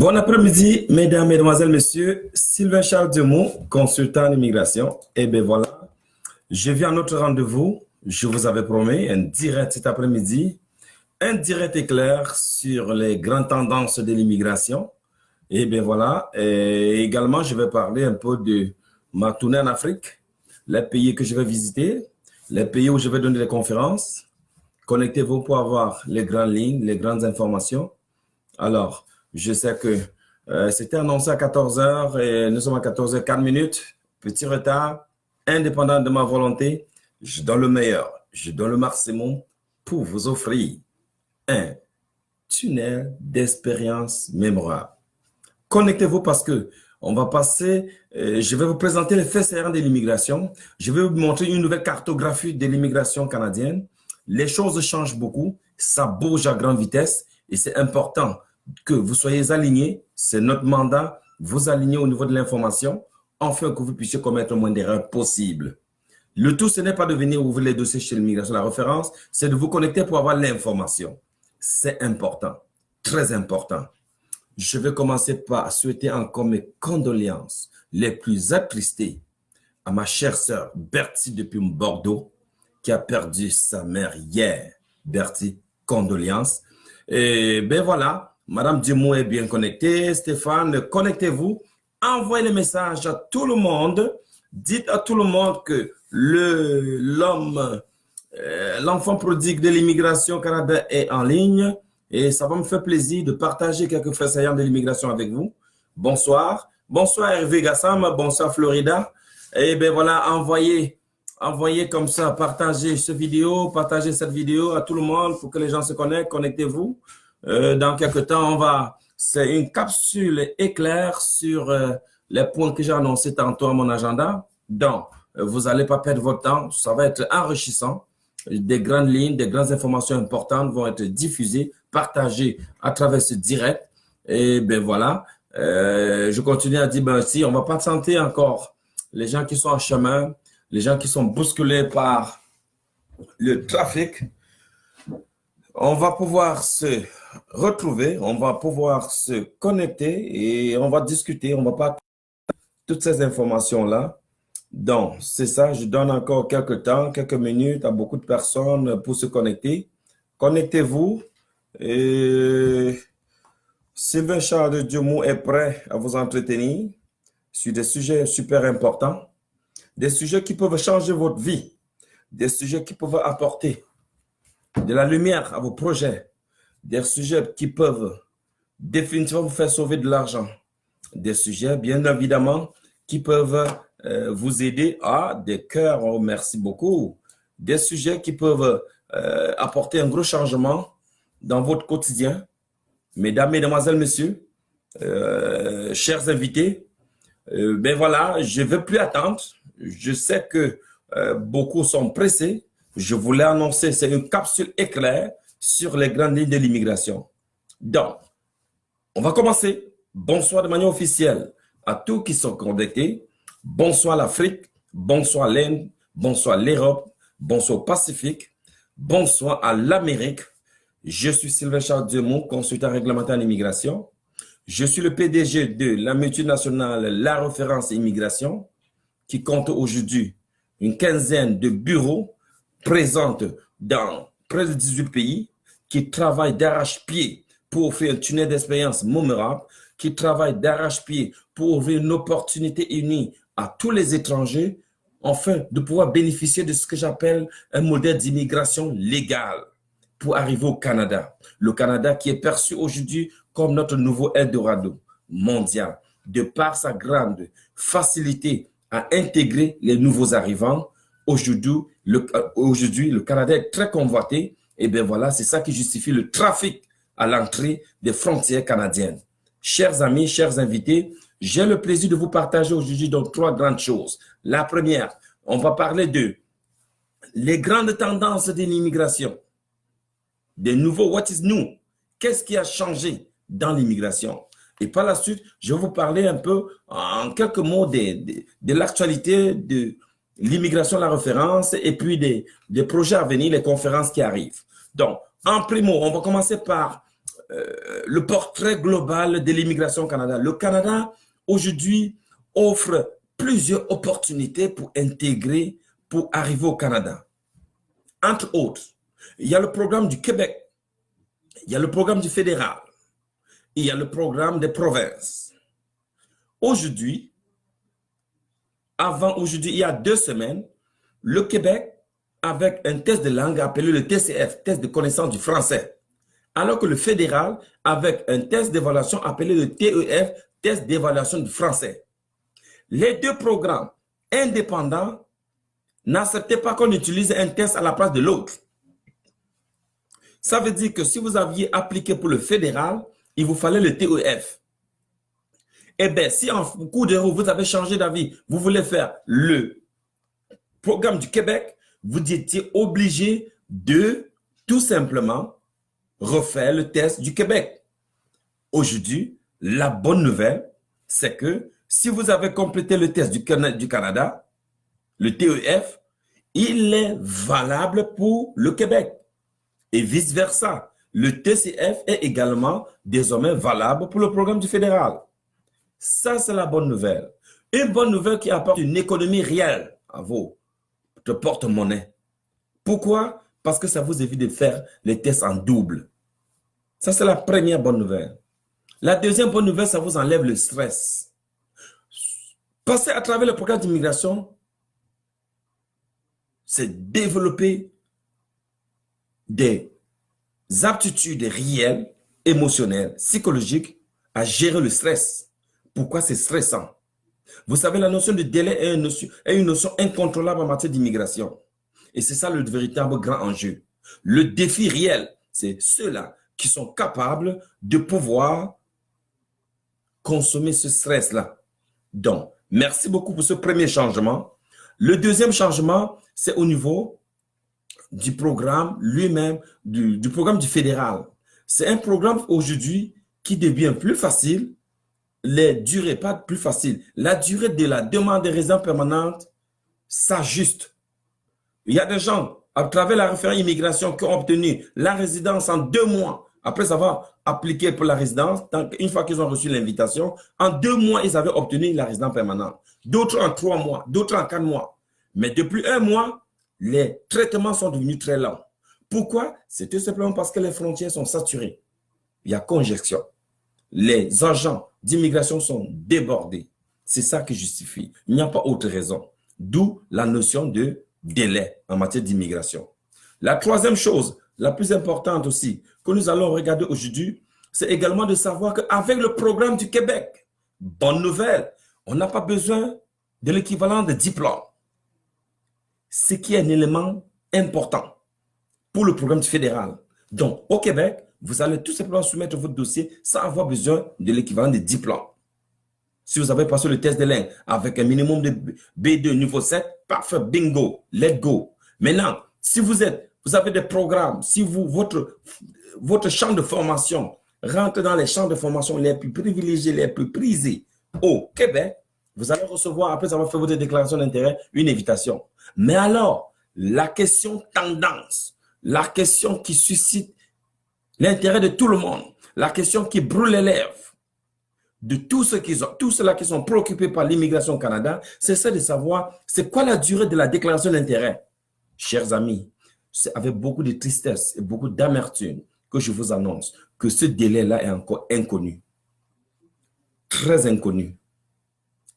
Bon après-midi, mesdames, mesdemoiselles, messieurs. Sylvain Charles Dumont, consultant en immigration. Et bien voilà, je viens à notre rendez-vous. Je vous avais promis un direct cet après-midi, un direct éclair sur les grandes tendances de l'immigration. Et bien voilà, et également, je vais parler un peu de ma tournée en Afrique, les pays que je vais visiter, les pays où je vais donner des conférences. Connectez-vous pour avoir les grandes lignes, les grandes informations. Alors, je sais que c'était annoncé à 14 heures et nous sommes à 14 h 4 minutes. Petit retard, indépendant de ma volonté, je donne le meilleur, je donne le maximum pour vous offrir un tunnel d'expérience mémorable. Connectez-vous parce que on va passer, je vais vous présenter les faits saillants de l'immigration. Je vais vous montrer une nouvelle cartographie de l'immigration canadienne. Les choses changent beaucoup, ça bouge à grande vitesse et c'est important que vous soyez alignés. C'est notre mandat, vous aligner au niveau de l'information, afin que vous puissiez commettre le moins d'erreurs possible. Le tout, ce n'est pas de venir ouvrir les dossiers chez l'immigration. La référence, c'est de vous connecter pour avoir l'information. C'est important, très important. Je vais commencer par souhaiter encore mes condoléances les plus attristées à ma chère sœur Bertie depuis Bordeaux, qui a perdu sa mère hier. Bertie, condoléances. Et ben voilà, Madame Dumont est bien connectée. Stéphane, connectez-vous. Envoyez les messages à tout le monde. Dites à tout le monde que l'enfant prodigue de l'immigration Canada est en ligne. Et ça va me faire plaisir de partager quelques faits saillants de l'immigration avec vous. Bonsoir. Bonsoir Hervé Gassam. Bonsoir Florida. Et bien voilà, envoyez comme ça, partagez cette vidéo à tout le monde pour que les gens se connectent. Connectez-vous. Dans quelques temps, c'est une capsule éclair sur les points que j'ai annoncés tantôt à mon agenda. Donc, vous n'allez pas perdre votre temps. Ça va être enrichissant. Des grandes lignes, des grandes informations importantes vont être diffusées, partagées à travers ce direct. Et ben voilà, je continue à dire, ben si, on va pas sentir encore les gens qui sont en chemin, les gens qui sont bousculés par le trafic. On va pouvoir se retrouver, on va pouvoir se connecter et on va discuter, on va pas toutes ces informations-là. Donc, c'est ça, je donne encore quelques temps, quelques minutes à beaucoup de personnes pour se connecter. Connectez-vous. Et Sylvain Charles Dumont est prêt à vous entretenir sur des sujets super importants, des sujets qui peuvent changer votre vie, des sujets qui peuvent apporter de la lumière à vos projets, des sujets qui peuvent définitivement vous faire sauver de l'argent, des sujets, bien évidemment, qui peuvent vous aider à des cœurs, oh, merci beaucoup, des sujets qui peuvent apporter un gros changement dans votre quotidien. Mesdames, mesdemoiselles, messieurs, chers invités, ben voilà, je ne veux plus attendre. Je sais que beaucoup sont pressés. Je voulais annoncer, c'est une capsule éclair sur les grandes lignes de l'immigration. Donc, on va commencer. Bonsoir de manière officielle à tous qui sont connectés. Bonsoir l'Afrique, bonsoir l'Inde, bonsoir l'Europe, bonsoir au Pacifique, bonsoir à l'Amérique. Je suis Sylvain Charles Dumont, consultant réglementaire en immigration. Je suis le PDG de la multinationale La Référence Immigration, qui compte aujourd'hui une quinzaine de bureaux présents dans près de 18 pays, qui travaillent d'arrache-pied pour offrir un tunnel d'expérience mémorable, qui travaillent d'arrache-pied pour ouvrir une opportunité unie à tous les étrangers, afin de pouvoir bénéficier de ce que j'appelle un modèle d'immigration légale pour arriver au Canada. Le Canada qui est perçu aujourd'hui comme notre nouveau Eldorado mondial, de par sa grande facilité à intégrer les nouveaux arrivants. Aujourd'hui, le Canada est très convoité. Et bien voilà, c'est ça qui justifie le trafic à l'entrée des frontières canadiennes. Chers amis, chers invités, j'ai le plaisir de vous partager aujourd'hui donc 3 grandes choses. La première, on va parler de les grandes tendances de l'immigration. Des nouveaux what is new. Qu'est-ce qui a changé dans l'immigration? Et par la suite, je vais vous parler un peu en quelques mots de l'actualité de l'immigration, la référence et puis des projets à venir, les conférences qui arrivent. Donc, en primo, on va commencer par le portrait global de l'immigration au Canada. Le Canada, aujourd'hui, offre plusieurs opportunités pour intégrer, pour arriver au Canada. Entre autres, il y a le programme du Québec, il y a le programme du fédéral, il y a le programme des provinces. Aujourd'hui, il y a 2 semaines, le Québec, avec un test de langue appelé le TCF, test de connaissance du français, alors que le fédéral, avec un test d'évaluation appelé le TEF, test d'évaluation du français. Les 2 programmes indépendants n'acceptaient pas qu'on utilise un test à la place de l'autre. Ça veut dire que si vous aviez appliqué pour le fédéral, il vous fallait le TEF. Eh bien, si en cours de route, vous avez changé d'avis, vous voulez faire le programme du Québec, vous étiez obligé de tout simplement refaire le test du Québec. Aujourd'hui, la bonne nouvelle, c'est que si vous avez complété le test du Canada, le TEF, il est valable pour le Québec. Et vice-versa, le TCF est également désormais valable pour le programme du fédéral. Ça, c'est la bonne nouvelle. Une bonne nouvelle qui apporte une économie réelle à votre porte-monnaie. Pourquoi? Parce que ça vous évite de faire les tests en double. Ça, c'est la première bonne nouvelle. La deuxième bonne nouvelle, ça vous enlève le stress. Passer à travers le programme d'immigration, c'est développer des aptitudes réelles, émotionnelles, psychologiques à gérer le stress. Pourquoi c'est stressant? Vous savez, la notion de délai est une notion incontrôlable en matière d'immigration. Et c'est ça le véritable grand enjeu. Le défi réel, c'est ceux-là qui sont capables de pouvoir consommer ce stress-là. Donc, merci beaucoup pour ce premier changement. Le deuxième changement, c'est au niveau du programme lui-même, du programme du fédéral. C'est un programme aujourd'hui qui devient plus facile. Les durées, pas plus facile. La durée de la demande de résidence permanente s'ajuste. Il y a des gens, à travers la référence immigration, qui ont obtenu la résidence en 2 mois, après avoir appliqué pour la résidence. Une fois qu'ils ont reçu l'invitation, en 2 mois, ils avaient obtenu la résidence permanente. D'autres en 3 mois, d'autres en 4 mois. Mais depuis 1 mois, les traitements sont devenus très lents. Pourquoi? C'est tout simplement parce que les frontières sont saturées. Il y a congestion. Les agents d'immigration sont débordés. C'est ça qui justifie. Il n'y a pas autre raison. D'où la notion de délai en matière d'immigration. La troisième chose, la plus importante aussi, que nous allons regarder aujourd'hui, c'est également de savoir qu'avec le programme du Québec, bonne nouvelle, on n'a pas besoin de l'équivalent de diplôme. Ce qui est un élément important pour le programme fédéral. Donc, au Québec, vous allez tout simplement soumettre votre dossier sans avoir besoin de l'équivalent de diplôme. Si vous avez passé le test de langue avec un minimum de B2 niveau 7, parfait, bingo, let's go. Maintenant, si vous avez des programmes, si votre champ de formation rentre dans les champs de formation les plus privilégiés, les plus prisés au Québec, vous allez recevoir, après avoir fait votre déclaration d'intérêt, une invitation. Mais alors, la question tendance, la question qui suscite l'intérêt de tout le monde, la question qui brûle les lèvres de tous ceux-là qui sont préoccupés par l'immigration au Canada, c'est ça de savoir c'est quoi la durée de la déclaration d'intérêt. Chers amis, c'est avec beaucoup de tristesse et beaucoup d'amertume que je vous annonce que ce délai-là est encore inconnu. Très inconnu.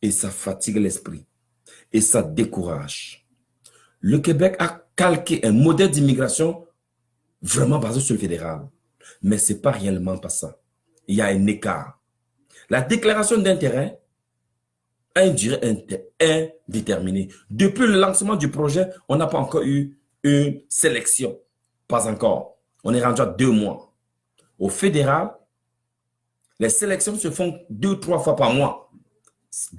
Et ça fatigue l'esprit. Et ça décourage. Le Québec a calqué un modèle d'immigration vraiment basé sur le fédéral. Mais ce n'est pas réellement pas ça. Il y a un écart. La déclaration d'intérêt a une durée indéterminée. Depuis le lancement du projet, on n'a pas encore eu une sélection. Pas encore. On est rendu à 2 mois. Au fédéral, les sélections se font 2-3 fois par mois.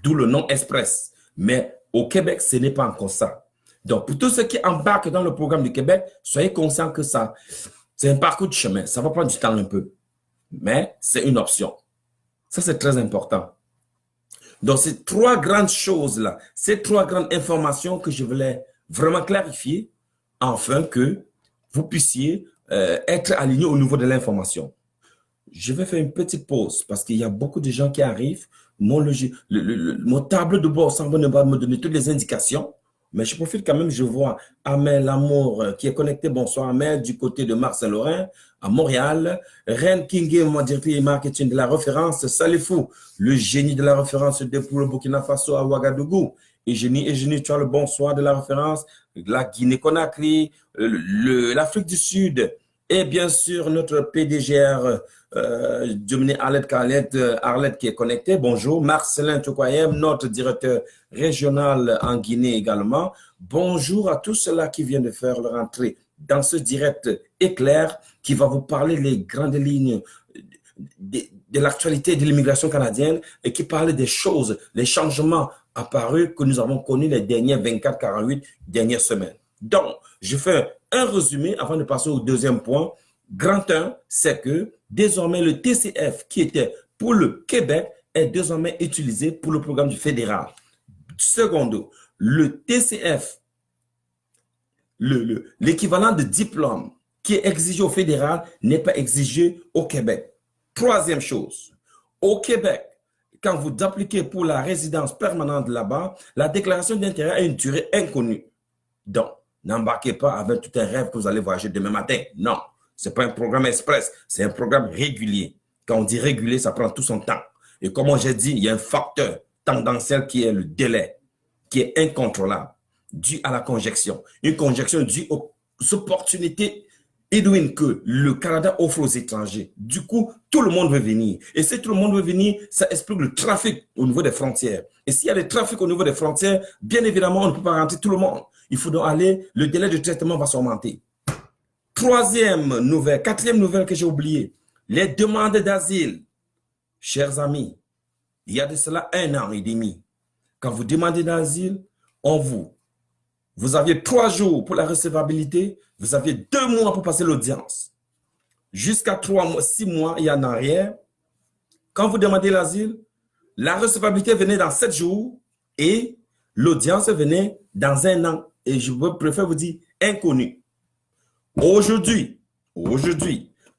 D'où le nom express. Mais au Québec, ce n'est pas encore ça. Donc, pour tous ceux qui embarquent dans le programme du Québec, soyez conscients que ça, c'est un parcours de chemin. Ça va prendre du temps un peu. Mais c'est une option. Ça, c'est très important. Donc, ces 3 grandes choses-là, ces 3 grandes informations que je voulais vraiment clarifier, afin que vous puissiez être aligné au niveau de l'information. Je vais faire une petite pause parce qu'il y a beaucoup de gens qui arrivent. Mon tableau de bord semble ne pas me donner toutes les indications, mais je profite quand même. Je vois Amel Amour qui est connecté. Bonsoir Amel, du côté de Marc-Saint-Laurent, à Montréal. Reine Kingé, mon directeur et marketing de la référence. Salifou, le génie de la référence depuis le Burkina Faso à Ouagadougou. Et génie, tu as le bonsoir de la référence. La Guinée-Conakry, l'Afrique du Sud. Et bien sûr, notre PDGR, Dominique Arlette qui est connecté. Bonjour. Marcelin Toukoyem, notre directeur régional en Guinée également. Bonjour à tous ceux-là qui viennent de faire leur entrée dans ce direct éclair qui va vous parler les grandes lignes de l'actualité de l'immigration canadienne et qui parle des choses, les changements apparus que nous avons connus les dernières 24-48 dernières semaines. Donc, je fais un résumé avant de passer au deuxième point. Grand 1, c'est que désormais le TCF qui était pour le Québec est désormais utilisé pour le programme du fédéral. Secondo, le TCF, l'équivalent de diplôme qui est exigé au fédéral n'est pas exigé au Québec. Troisième chose, au Québec, quand vous appliquez pour la résidence permanente là-bas, la déclaration d'intérêt a une durée inconnue. Donc, n'embarquez pas avec tout un rêve que vous allez voyager demain matin. Non, ce n'est pas un programme express, c'est un programme régulier. Quand on dit régulier, ça prend tout son temps. Et comme j'ai dit, il y a un facteur tendanciel qui est le délai, qui est incontrôlable, dû à la conjection. Une conjection due aux opportunités Edwin, que le Canada offre aux étrangers. Du coup, tout le monde veut venir. Et si tout le monde veut venir, ça explique le trafic au niveau des frontières. Et s'il y a des trafics au niveau des frontières, bien évidemment, on ne peut pas rentrer tout le monde. Il faut donc aller, le délai de traitement va s'augmenter. Quatrième nouvelle que j'ai oubliée, les demandes d'asile. Chers amis, il y a de cela 1 an et demi. Quand vous demandez d'asile, vous aviez 3 jours pour la recevabilité, vous aviez 2 mois pour passer l'audience. Jusqu'à 6 mois et en arrière, quand vous demandez l'asile, la recevabilité venait dans 7 jours et l'audience venait dans 1 an. Et je préfère vous dire inconnu. Aujourd'hui,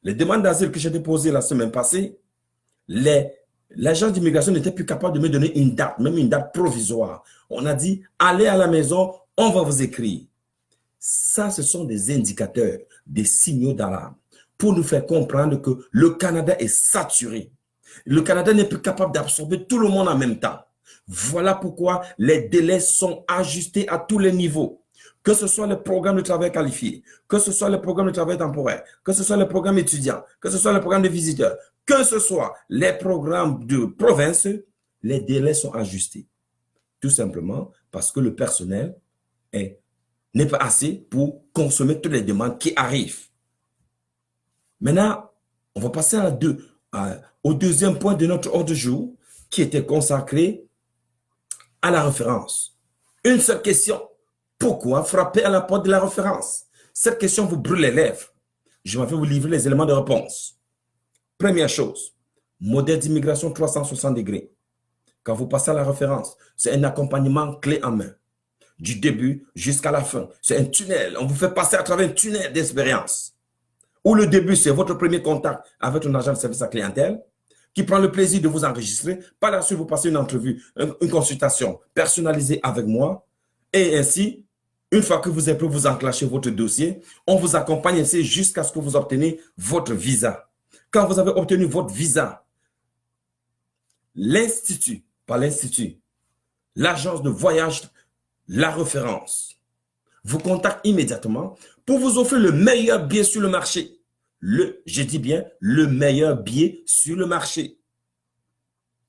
les demandes d'asile que j'ai déposées la semaine passée, l'agence d'immigration n'était plus capable de me donner une date, même une date provisoire. On a dit, allez à la maison, on va vous écrire. Ça, ce sont des indicateurs, des signaux d'alarme pour nous faire comprendre que le Canada est saturé. Le Canada n'est plus capable d'absorber tout le monde en même temps. Voilà pourquoi les délais sont ajustés à tous les niveaux. Que ce soit le programme de travail qualifié, que ce soit le programme de travail temporaire, que ce soit le programme étudiant, que ce soit le programme de visiteurs, que ce soit les programmes de province, les délais sont ajustés. Tout simplement parce que le personnel n'est pas assez pour consommer toutes les demandes qui arrivent. Maintenant, on va passer au deuxième point de notre ordre du jour qui était consacré à la référence. Une seule question. Pourquoi frapper à la porte de la référence? Cette question vous brûle les lèvres. Je vais vous livrer les éléments de réponse. Première chose, modèle d'immigration 360 degrés. Quand vous passez à la référence, c'est un accompagnement clé en main. Du début jusqu'à la fin. C'est un tunnel. On vous fait passer à travers un tunnel d'expérience. Où le début, c'est votre premier contact avec un agent de service à clientèle qui prend le plaisir de vous enregistrer. Par la suite, vous passez une entrevue, une consultation personnalisée avec moi. Et ainsi, une fois que vous êtes prêt, vous enclenchez votre dossier. On vous accompagne ainsi jusqu'à ce que vous obteniez votre visa. Quand vous avez obtenu votre visa, l'institut, pas l'institut, l'agence de voyage, la référence, vous contacte immédiatement pour vous offrir le meilleur billet sur le marché. Je dis bien, le meilleur billet sur le marché.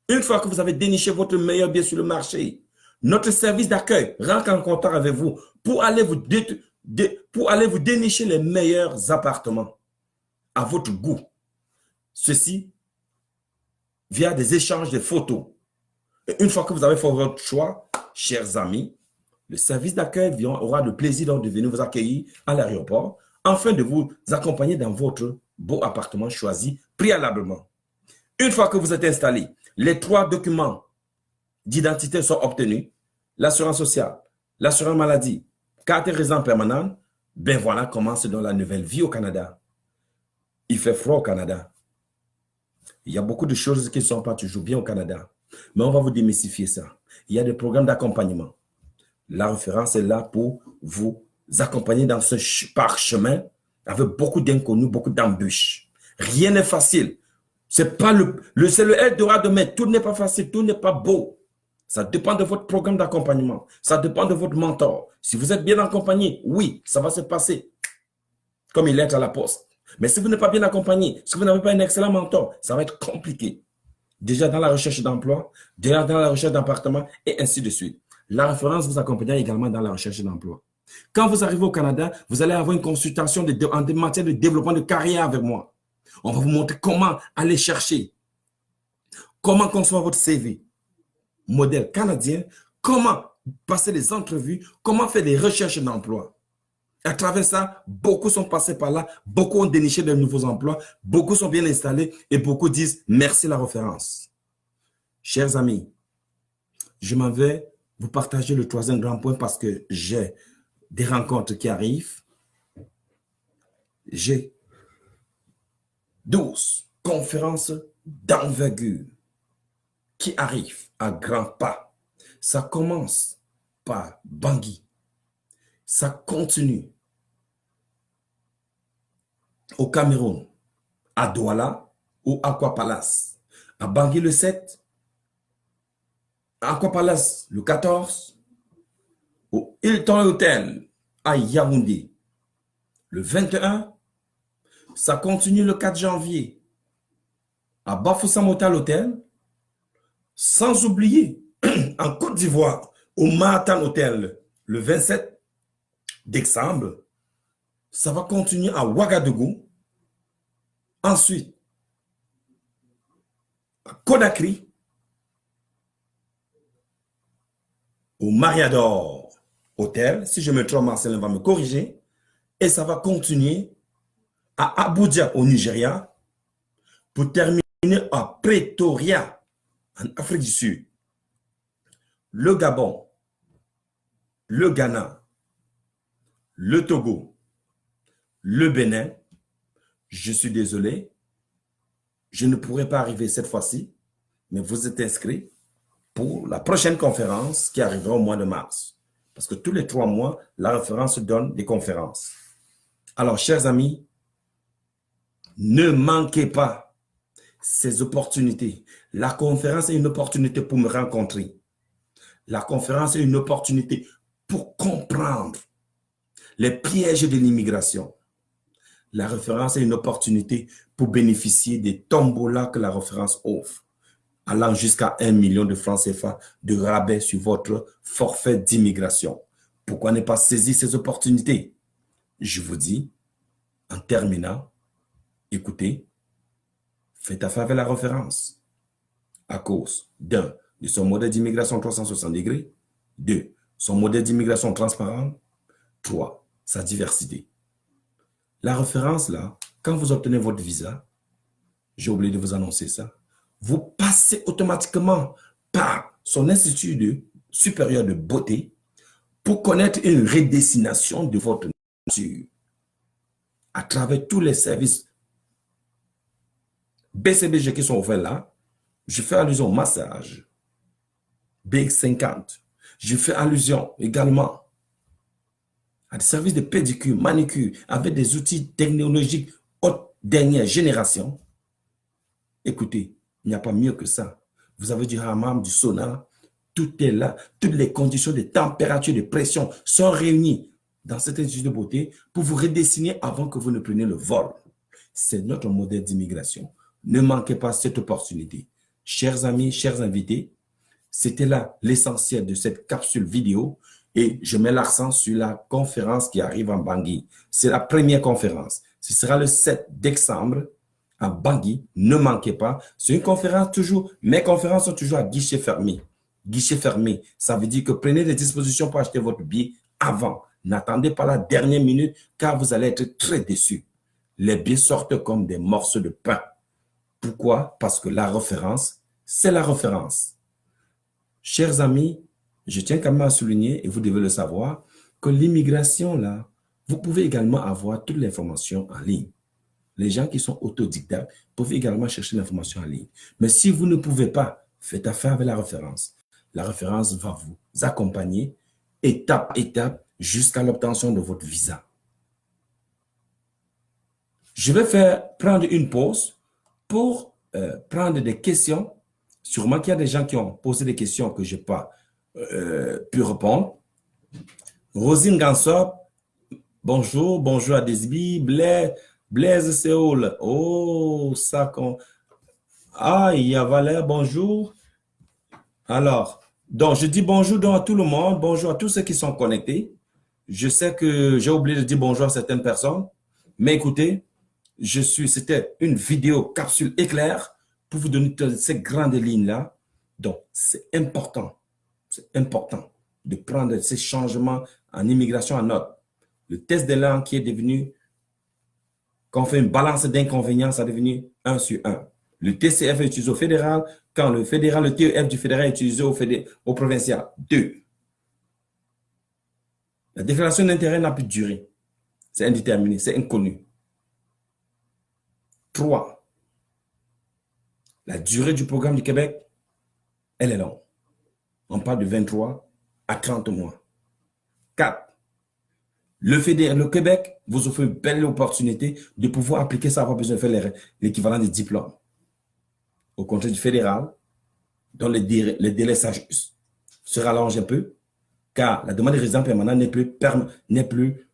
Une fois que vous avez déniché votre meilleur billet sur le marché, notre service d'accueil rentre en contact avec vous pour aller vous dénicher les meilleurs appartements à votre goût. Ceci via des échanges de photos. Et une fois que vous avez fait votre choix, chers amis, le service d'accueil aura le plaisir de venir vous accueillir à l'aéroport afin de vous accompagner dans votre beau appartement choisi préalablement. Une fois que vous êtes installé, les 3 documents d'identité sont obtenus, l'assurance sociale, l'assurance maladie, carte de résident permanente, ben voilà commence dans la nouvelle vie au Canada. Il fait froid au Canada. Il y a beaucoup de choses qui ne sont pas toujours bien au Canada. Mais on va vous démystifier ça. Il y a des programmes d'accompagnement. La référence est là pour vous accompagner dans ce parchemin avec beaucoup d'inconnus, beaucoup d'embûches. Rien n'est facile. C'est pas c'est le Eldorado, mais tout n'est pas facile, tout n'est pas beau. Ça dépend de votre programme d'accompagnement. Ça dépend de votre mentor. Si vous êtes bien accompagné, oui, ça va se passer comme il est à la poste. Mais si vous n'êtes pas bien accompagné, si vous n'avez pas un excellent mentor, ça va être compliqué. Déjà dans la recherche d'emploi, déjà dans la recherche d'appartement et ainsi de suite. La référence vous accompagnera également dans la recherche d'emploi. Quand vous arrivez au Canada, vous allez avoir une consultation en matière de développement de carrière avec moi. On va vous montrer comment aller chercher, comment construire votre CV, modèle canadien, comment passer les entrevues, comment faire des recherches d'emploi. À travers ça, beaucoup sont passés par là, beaucoup ont déniché de nouveaux emplois, beaucoup sont bien installés et beaucoup disent merci la référence. Chers amis, je m'en vais vous partager le troisième grand point parce que j'ai des rencontres qui arrivent. J'ai 12 conférences d'envergure qui arrivent à grands pas. Ça commence par Bangui. Ça continue au Cameroun, à Douala ou Aqua Palace. À Bangui le 7, à Aqua Palace le 14, au Hilton Hotel à Yaoundé le 21. Ça continue le 4 janvier à Bafoussam Hotel, sans oublier en Côte d'Ivoire au Mahatan Hotel le 27 décembre. Ça va continuer à Ouagadougou. Ensuite, à Conakry, au Mariador Hotel. Si je me trompe, Marcelin va me corriger. Et ça va continuer à Abuja au Nigeria pour terminer à Pretoria en Afrique du Sud. Le Gabon, le Ghana, le Togo, le Bénin. Je suis désolé, je ne pourrai pas arriver cette fois-ci, mais vous êtes inscrits pour la prochaine conférence qui arrivera au mois de mars. Parce que tous les 3 mois, la référence donne des conférences. Alors, chers amis, ne manquez pas ces opportunités. La conférence est une opportunité pour me rencontrer. La conférence est une opportunité pour comprendre les pièges de l'immigration. La référence est une opportunité pour bénéficier des tombolas que la référence offre, allant jusqu'à 1 million de francs CFA de rabais sur votre forfait d'immigration. Pourquoi ne pas saisir ces opportunités? Je vous dis, en terminant, écoutez, faites affaire avec la référence à cause d'un, de son modèle d'immigration 360 degrés, 2, son modèle d'immigration transparent, 3, sa diversité. La référence, là, quand vous obtenez votre visa, j'ai oublié de vous annoncer ça, vous passez automatiquement par son institut supérieur de beauté pour connaître une redestination de votre nature à travers tous les services BCBG qui sont offerts là. Je fais allusion au massage, BX50. Je fais allusion également à des services de pédicure, manicure, avec des outils technologiques haute dernière génération. Écoutez, il n'y a pas mieux que ça. Vous avez du hammam, du sauna, tout est là. Toutes les conditions de température, de pression sont réunies dans cet institut de beauté pour vous redessiner avant que vous ne preniez le vol. C'est notre modèle d'immigration. Ne manquez pas cette opportunité. Chers amis, chers invités, c'était là l'essentiel de cette capsule vidéo et je mets l'accent sur la conférence qui arrive en Bangui. C'est la première conférence. Ce sera le 7 décembre à Bangui. Ne manquez pas. C'est une conférence toujours, mes conférences sont toujours à guichet fermé. Guichet fermé, ça veut dire que prenez des dispositions pour acheter votre billet avant. N'attendez pas la dernière minute car vous allez être très déçus. Les billets sortent comme des morceaux de pain. Pourquoi? Parce que la référence, c'est la référence. Chers amis, je tiens quand même à souligner, et vous devez le savoir, que l'immigration, là, vous pouvez également avoir toute l'information en ligne. Les gens qui sont autodidactes peuvent également chercher l'information en ligne. Mais si vous ne pouvez pas, faites affaire avec la référence. La référence va vous accompagner étape, étape, jusqu'à l'obtention de votre visa. Je vais prendre une pause pour prendre des questions. Sûrement qu'il y a des gens qui ont posé des questions que je n'ai pas pu répondre. Rosine Gansop, bonjour, bonjour à Desby, Blaise Séoul. Oh, ça qu'on... Ah, il y a Valère, bonjour. Alors, donc je dis bonjour donc à tout le monde, bonjour à tous ceux qui sont connectés. Je sais que j'ai oublié de dire bonjour à certaines personnes, mais écoutez, c'était une vidéo capsule éclair pour vous donner ces grandes lignes-là. Donc, c'est important de prendre ces changements en immigration en note. Le test de langue qui est devenu, quand on fait une balance d'inconvénients, ça est devenu 1 sur 1. Le TCF est utilisé au fédéral, quand le TEF du fédéral est utilisé au provincial. 2. La déclaration d'intérêt n'a plus de durée. C'est indéterminé, c'est inconnu. 3. La durée du programme du Québec, elle est longue. On parle de 23 à 30 mois. 4. Le Québec vous offre une belle opportunité de pouvoir appliquer ça, avoir besoin de faire l'équivalent des diplômes. Au contraire du fédéral, dont les délais se rallongent un peu, car la demande de résident permanent n'est plus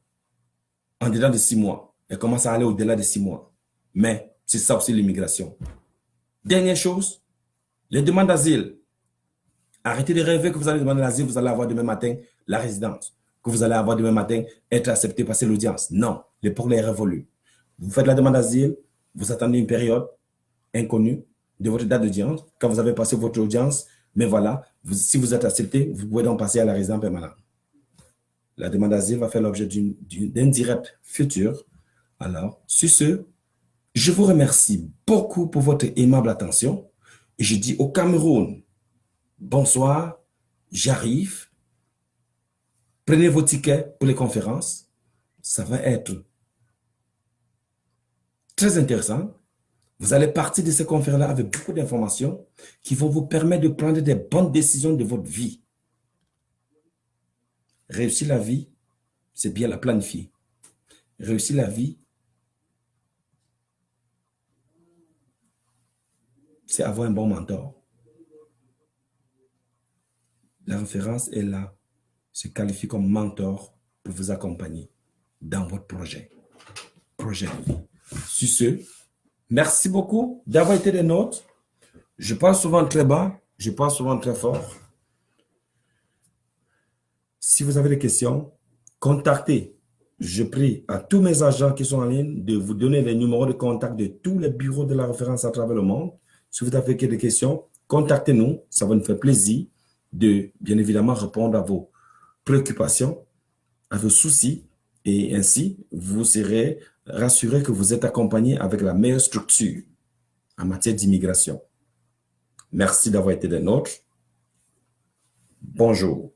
en dedans de 6 mois. Elle commence à aller au-delà de 6 mois. Mais c'est ça aussi l'immigration. Dernière chose, les demandes d'asile. Arrêtez de rêver que vous allez demander l'asile, vous allez avoir demain matin la résidence, que vous allez avoir demain matin être accepté, passer l'audience. Non, le problème est révolu. Vous faites la demande d'asile, vous attendez une période inconnue de votre date d'audience. Quand vous avez passé votre audience, mais voilà, si vous êtes accepté, vous pouvez donc passer à la résidence permanente. La demande d'asile va faire l'objet d'un direct futur. Alors, sur ce, je vous remercie beaucoup pour votre aimable attention et je dis au Cameroun, bonsoir, j'arrive. Prenez vos tickets pour les conférences. Ça va être très intéressant. Vous allez partir de ces conférences-là avec beaucoup d'informations qui vont vous permettre de prendre des bonnes décisions de votre vie. Réussir la vie, c'est bien la planifier. Réussir la vie, c'est avoir un bon mentor. La référence est là, se qualifie comme mentor pour vous accompagner dans votre projet de vie. Sur ce, merci beaucoup d'avoir été des nôtres. Je parle souvent très bas, je parle souvent très fort. Si vous avez des questions, contactez. Je prie à tous mes agents qui sont en ligne de vous donner les numéros de contact de tous les bureaux de la référence à travers le monde. Si vous avez des questions, contactez-nous. Ça va nous faire plaisir de, bien évidemment, répondre à vos préoccupations, à vos soucis. Et ainsi, vous serez rassuré que vous êtes accompagné avec la meilleure structure en matière d'immigration. Merci d'avoir été des nôtres. Bonjour.